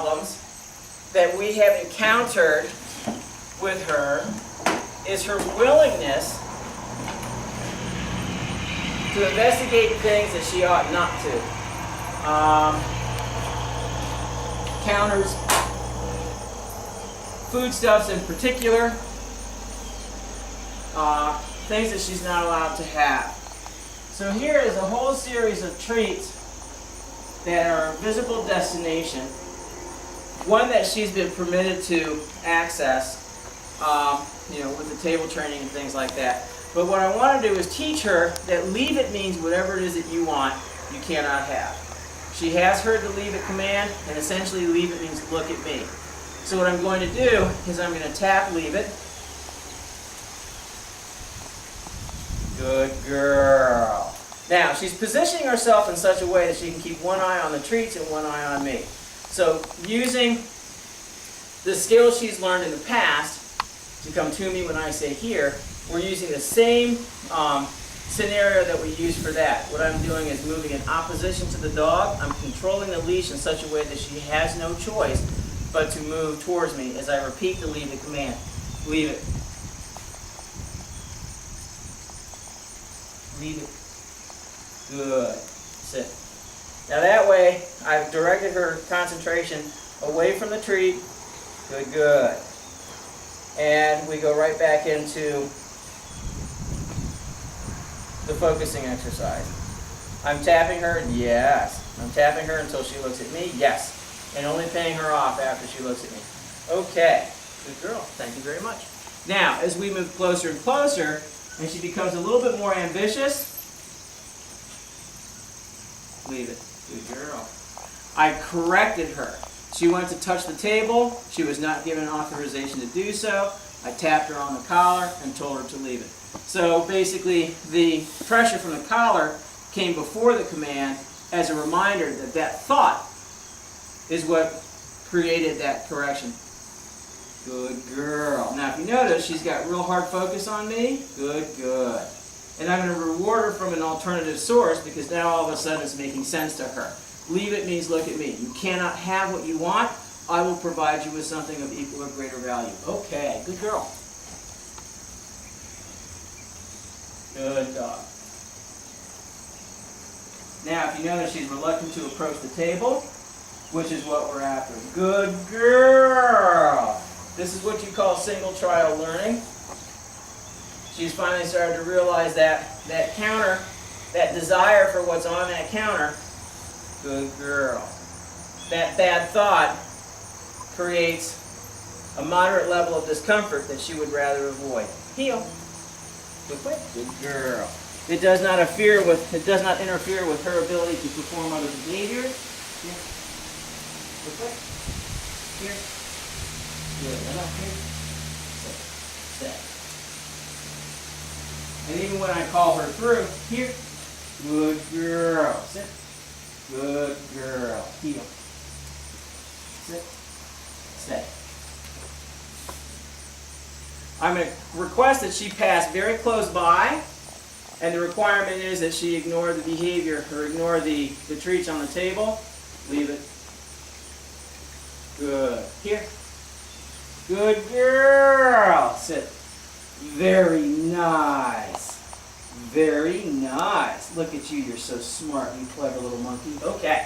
problems that we have encountered with her is her willingness to investigate things that she ought not to. Counters foodstuffs in particular, things that she's not allowed to have. So here is a whole series of treats that are a visible destination, one that she's been permitted to access, with the table training and things like that. But what I want to do is teach her that leave it means whatever it is that you want, you cannot have. She has heard the leave it command, and essentially leave it means look at me. So what I'm going to do is I'm going to tap leave it. Good girl. Now, she's positioning herself in such a way that she can keep one eye on the treats and one eye on me. So using the skills she's learned in the past to come to me when I say here, we're using the same scenario that we used for that. What I'm doing is moving in opposition to the dog. I'm controlling the leash in such a way that she has no choice but to move towards me as I repeat the leave it command. Leave it. Leave it. Good. Sit. Now that way, I've directed her concentration away from the treat. Good, good. And we go right back into the focusing exercise. I'm tapping her, yes. I'm tapping her until she looks at me, yes. And only paying her off after she looks at me. Okay, good girl, thank you very much. Now, as we move closer and closer, and she becomes a little bit more ambitious, leave it, good girl. I corrected her. She went to touch the table, she was not given authorization to do so. I tapped her on the collar and told her to leave it. So basically, the pressure from the collar came before the command as a reminder that that thought is what created that correction. Good girl. Now, if you notice, she's got real hard focus on me. Good, good. And I'm going to reward her from an alternative source because now all of a sudden it's making sense to her. Leave it means look at me. You cannot have what you want. I will provide you with something of equal or greater value. Okay, good girl. Good dog. Now, if you notice, she's reluctant to approach the table, which is what we're after. Good girl. This is what you call single trial learning. She's finally started to realize that counter, that desire for what's on that counter, good girl. That bad thought creates a moderate level of discomfort that she would rather avoid. Heel. Quick, quick. Good girl. It does not interfere with her ability to perform other behaviors. Here. Quick, quick. Here. Good. Enough here. Sit. And even when I call her through, here. Good girl. Sit. Good girl. Heel. Sit. Stay. I'm going to request that she pass very close by, and the requirement is that she ignore the behavior or ignore the treats on the table. Leave it. Good. Here. Good girl. Sit. Very nice. Very nice. Look at you. You're so smart, you clever little monkey. Okay.